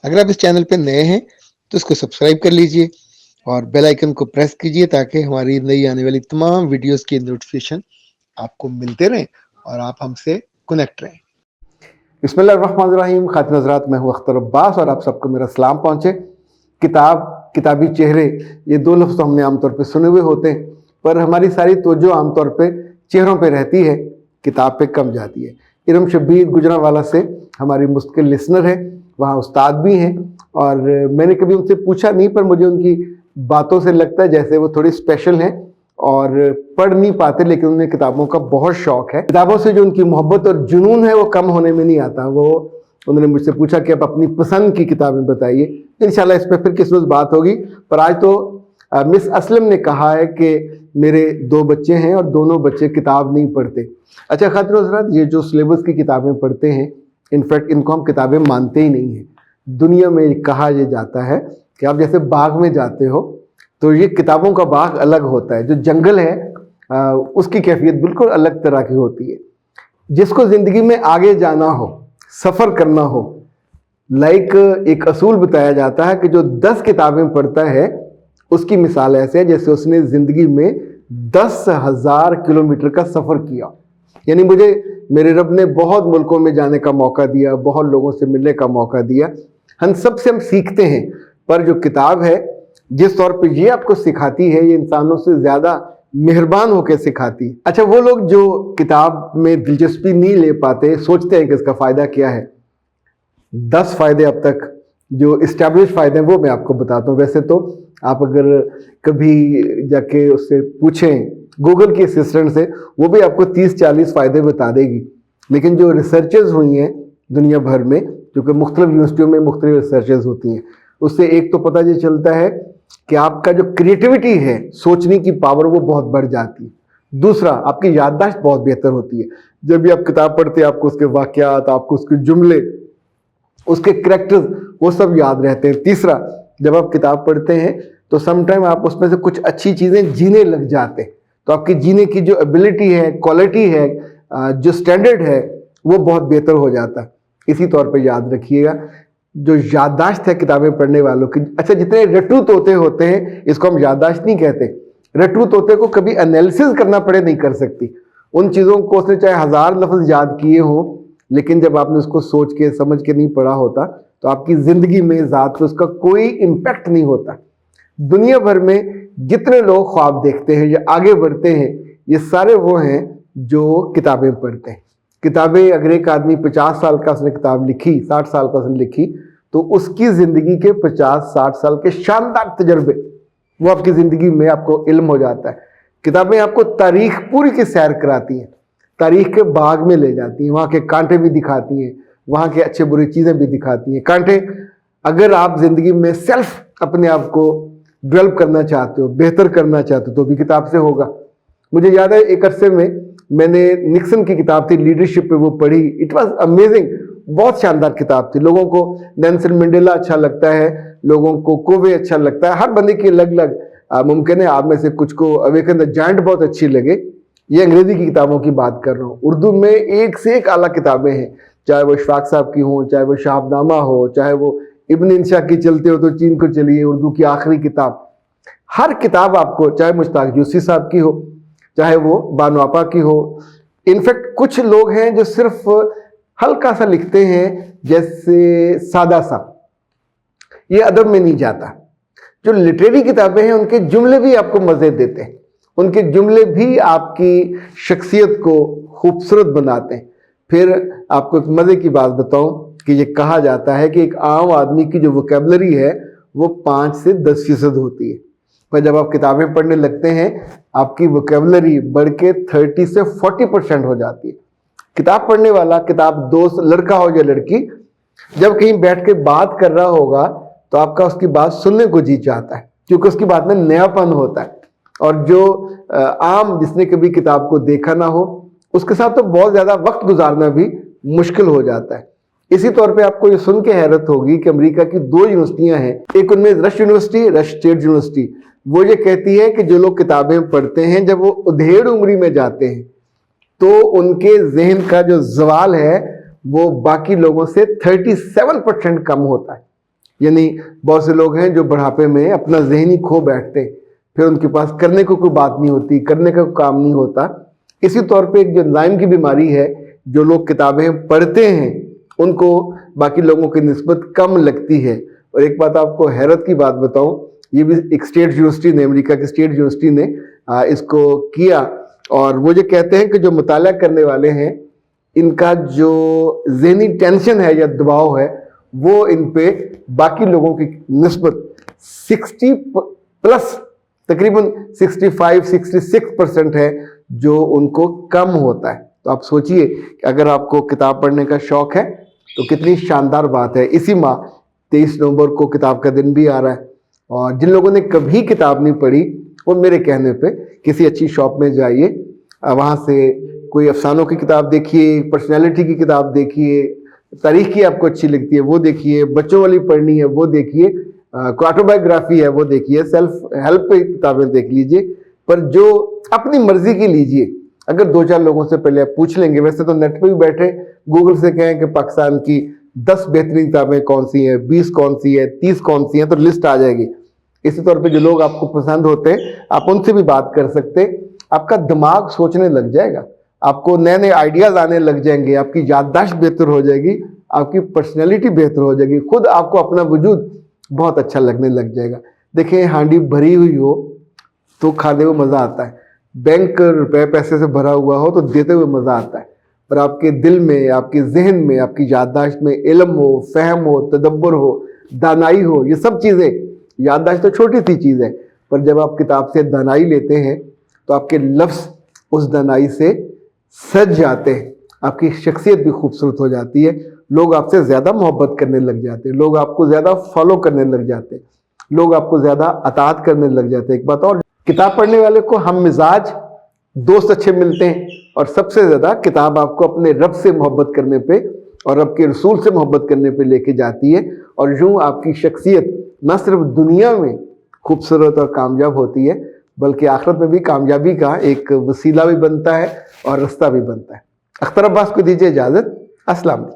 अगर आप इस चैनल पे नए हैं तो इसको सब्सक्राइब कर लीजिए और बेल आइकन को प्रेस कीजिए ताकि हमारी नई आने वाली तमाम वीडियोस की नोटिफिकेशन आपको मिलते रहें और आप हमसे कनेक्ट रहें। बिस्मिल्लाहिर्रहमानिर्रहीम। खातिन हज़रात, मैं हूँ अख्तर अब्बास और आप सबको मेरा सलाम पहुँचे। किताबी चेहरे, ये दो लफ्ज़ तो हमने आमतौर पे सुने हुए होते हैं, पर हमारी सारी तवज्जो आमतौर पे चेहरों पे रहती है, किताब पे कम जाती है। इरम शब्बीर गुजरांवाला से हमारी मुस्तकिल लिसनर है, वहाँ उस्ताद भी हैं, और मैंने कभी उनसे पूछा नहीं, पर मुझे उनकी बातों से लगता है जैसे वो थोड़ी स्पेशल हैं और पढ़ नहीं पाते, लेकिन उन्हें किताबों का बहुत शौक़ है। किताबों से जो उनकी मोहब्बत और जुनून है वो कम होने में नहीं आता। उन्होंने मुझसे पूछा कि आप अपनी पसंद की किताबें बताइए। इंशाल्लाह इस पर फिर किस रोज़ बात होगी, पर आज तो मिस असलम ने कहा है कि मेरे 2 बच्चे हैं और दोनों बच्चे किताब नहीं पढ़ते। अच्छा खातिन हज़रात, ये जो सिलेबस की किताबें पढ़ते हैं, इनफैक्ट इनको हम किताबें मानते ही नहीं हैं। दुनिया में कहा यह जाता है कि आप जैसे बाग में जाते हो तो ये किताबों का बाग अलग होता है, जो जंगल है उसकी कैफियत बिल्कुल अलग तरह की होती है। जिसको ज़िंदगी में आगे जाना हो, सफ़र करना हो, एक असूल बताया जाता है कि जो 10 किताबें पढ़ता है उसकी मिसाल ऐसे है जैसे उसने ज़िंदगी में 10,000 किलोमीटर का सफ़र किया। यानी मुझे मेरे रब ने बहुत मुल्कों में जाने का मौका दिया, बहुत लोगों से मिलने का मौका दिया। हम सब से हम सीखते हैं, पर जो किताब है जिस तौर पे ये आपको सिखाती है, ये इंसानों से ज़्यादा मेहरबान होकर सिखाती है। अच्छा, वो लोग जो किताब में दिलचस्पी नहीं ले पाते, सोचते हैं कि इसका फ़ायदा क्या है। 10 फ़ायदे अब तक जो इस्टेब्लिश फ़ायदे हैं वो मैं आपको बताता हूँ। वैसे तो आप अगर कभी जाके उससे पूछें, गूगल की असिस्टेंट से, वो भी आपको 30-40 फ़ायदे बता देगी। लेकिन जो रिसर्चेस हुई हैं दुनिया भर में, क्योंकि मुख्तलिफ यूनिवर्सिटियों में मुख्तलिफ रिसर्चेस होती हैं, उससे एक तो पता ये चलता है कि आपका जो क्रिएटिविटी है, सोचने की पावर, वो बहुत बढ़ जाती है। दूसरा, आपकी याददाश्त बहुत बेहतर होती है। जब भी आप किताब पढ़ते हैं आपको उसके वाक़यात, आपको उसके जुमले, उसके करैक्टर्स, वो सब याद रहते हैं। तीसरा, जब आप किताब पढ़ते हैं तो समटाइम आप उसमें से कुछ अच्छी चीज़ें जीने लग जाते हैं, तो आपकी जीने की जो एबिलिटी है, क्वालिटी है, जो स्टैंडर्ड है, वो बहुत बेहतर हो जाता है। इसी तौर पे याद रखिएगा, जो याददाश्त है किताबें पढ़ने वालों की, अच्छा जितने रट्टू तोते होते हैं, इसको हम याददाश्त नहीं कहते। रट्टू तोते को कभी एनालिसिस करना पड़े नहीं कर सकती। उन चीज़ों को उसने चाहे 1000 लफ्ज़ याद किए हों, लेकिन जब आपने उसको सोच के समझ के नहीं पढ़ा होता तो आपकी ज़िंदगी में ज़ात पे उसका कोई इम्पैक्ट नहीं होता। दुनिया भर में जितने लोग ख्वाब देखते हैं या आगे बढ़ते हैं, ये सारे वो हैं जो किताबें पढ़ते हैं। किताबें, अगर एक आदमी 50 साल का उसने किताब लिखी, 60 साल का उसने लिखी, तो उसकी ज़िंदगी के 50-60 साल के शानदार तजर्बे वो आपकी ज़िंदगी में आपको इल्म हो जाता है। किताबें आपको तारीख़ पूरी की सैर कराती हैं, तारीख़ के बाग में ले जाती हैं, वहाँ के कांटे भी दिखाती हैं, वहाँ के अच्छे बुरी चीज़ें भी दिखाती हैं। कांटे, अगर आप ज़िंदगी में सेल्फ अपने आप को डेवलप करना चाहते हो, बेहतर करना चाहते हो, तो भी किताब से होगा। मुझे याद है एक अरसे में मैंने निक्सन की किताब थी, लीडरशिप पे, वो पढ़ी। इट वाज अमेजिंग, बहुत शानदार किताब थी। लोगों को नेल्सन मंडेला अच्छा लगता है, लोगों को कोवे अच्छा लगता है, हर बंदे की अलग अलग मुमकिन है। आप में से कुछ को अवेकन द जायंट बहुत अच्छी लगे। ये अंग्रेजी की किताबों की बात कर रहा हूँ। उर्दू में एक से एक आला किताबें हैं, चाहे वो इशफाक साहब की हों, चाहे वो शहाबनामा हो, चाहे वो इब्न इंशा की चलते हो तो चीन को चलिए, उर्दू की आखिरी किताब। हर किताब आपको, चाहे मुश्ताक यूसी साहब की हो, चाहे वो बानो आपा की हो। इनफैक्ट कुछ लोग हैं जो सिर्फ हल्का सा लिखते हैं, जैसे सादा सा, ये अदब में नहीं जाता। जो लिटरेरी किताबें हैं उनके जुमले भी आपको मज़े देते हैं, उनके जुमले भी आपकी शख्सियत को खूबसूरत बनाते हैं। फिर आपको एक मज़े की बात बताऊं कि ये कहा जाता है कि एक आम आदमी की जो वोकैबुलरी है वो 5 से 10% होती है, पर जब आप किताबें पढ़ने लगते हैं आपकी वोकैबुलरी बढ़ के 30 से 40% हो जाती है। किताब पढ़ने वाला, किताब दोस्त, लड़का हो या लड़की, जब कहीं बैठ के बात कर रहा होगा तो आपका उसकी बात सुनने को जी चाहता है, क्योंकि उसकी बात में नयापन होता है। और जो आम जिसने कभी किताब को देखा ना हो, उसके साथ तो बहुत ज़्यादा वक्त गुजारना भी मुश्किल हो जाता है। इसी तौर पे आपको ये सुन के हैरत होगी कि अमेरिका की 2 यूनिवर्सिटियां हैं, एक उनमें rush university, rush state university, वो ये कहती है कि जो लोग किताबें पढ़ते हैं जब वो उधेड़ उम्री में जाते हैं तो उनके जहन का जो जवाल है वो बाकी लोगों से 37% कम होता है। یعنی بہت سے لوگ ہیں جو بڑھاپے میں اپنا ذہنی کھو بیٹھتے ہیں، پھر ان کے پاس کرنے کو کوئی بات نہیں ہوتی، کرنے کا کوئی کام نہیں ہوتا۔ اسی طور پہ ایک جو الزائم کی بیماری ہے، جو لوگ کتابیں پڑھتے ہیں ان کو باقی لوگوں کی نسبت کم لگتی ہے۔ اور ایک بات آپ کو حیرت کی بات بتاؤں، یہ بھی ایک اسٹیٹ یونیورسٹی نے، امریکہ کی اسٹیٹ یونیورسٹی نے اس کو کیا، اور وہ جو کہتے ہیں کہ جو مطالعہ کرنے والے ہیں ان کا جو ذہنی ٹینشن ہے یا دباؤ ہے وہ ان پہ باقی لوگوں کی نسبت 60 پلس تقریباً 65-66% ہے جو ان کو کم ہوتا ہے۔ تو آپ سوچئے کہ اگر آپ کو کتاب پڑھنے کا شوق ہے تو کتنی شاندار بات ہے۔ اسی ماہ 23 نومبر کو کتاب کا دن بھی آ رہا ہے، اور جن لوگوں نے کبھی کتاب نہیں پڑھی وہ میرے کہنے پہ کسی اچھی شاپ میں جائیے، وہاں سے کوئی افسانوں کی کتاب دیکھیے، پرسنالٹی کی کتاب دیکھیے، تاریخ کی آپ کو اچھی لگتی ہے وہ دیکھیے، بچوں والی پڑھنی ہے وہ دیکھیے، آٹو بایوگرافی ہے وہ دیکھیے، سیلف ہیلپ پہ کتابیں دیکھ لیجئے، پر جو اپنی مرضی کی لیجئے۔ اگر 2-4 لوگوں سے پہلے آپ پوچھ لیں گے، ویسے تو نیٹ پہ بھی بیٹھے گوگل سے کہیں کہ پاکستان کی 10 بہترین کتابیں کون سی ہیں، 20 کون سی ہیں، 30 کون سی ہیں، تو لسٹ آ جائے گی۔ اسی طور پہ جو لوگ آپ کو پسند ہوتے ہیں آپ ان سے بھی بات کر سکتے، آپ کا دماغ سوچنے لگ جائے گا، آپ کو نئے نئے آئیڈیاز آنے لگ جائیں گے، آپ کی یادداشت بہتر ہو جائے گی، آپ کی پرسنالٹی بہتر ہو جائے گی، خود آپ کو اپنا وجود بہت اچھا لگنے لگ جائے گا۔ دیکھیں ہانڈی بھری ہوئی ہو تو کھانے میں مزہ آتا ہے، بینک روپے پیسے سے بھرا ہوا ہو تو دیتے ہوئے مزہ آتا ہے، پر آپ کے دل میں، آپ کے ذہن میں، آپ کی یادداشت میں علم ہو، فہم ہو، تدبر ہو، دانائی ہو، یہ سب چیزیں، یادداشت تو چھوٹی سی چیز ہے، پر جب آپ کتاب سے دانائی لیتے ہیں تو آپ کے لفظ اس دانائی سے سج جاتے ہیں، آپ کی شخصیت بھی خوبصورت ہو جاتی ہے، لوگ آپ سے زیادہ محبت کرنے لگ جاتے ہیں، لوگ آپ کو زیادہ فالو کرنے لگ جاتے ہیں، لوگ آپ کو زیادہ اطاعت کرنے لگ جاتے ہیں۔ ایک بات اور، کتاب پڑھنے والے کو ہم مزاج دوست اچھے ملتے ہیں، اور سب سے زیادہ کتاب آپ کو اپنے رب سے محبت کرنے پہ اور رب کے رسول سے محبت کرنے پہ لے کے جاتی ہے، اور یوں آپ کی شخصیت نہ صرف دنیا میں خوبصورت اور کامیاب ہوتی ہے بلکہ آخرت میں بھی کامیابی کا ایک وسیلہ بھی بنتا ہے اور رستہ بھی بنتا ہے۔ اختر عباس کو دیجیے اجازت، السلام علیکم۔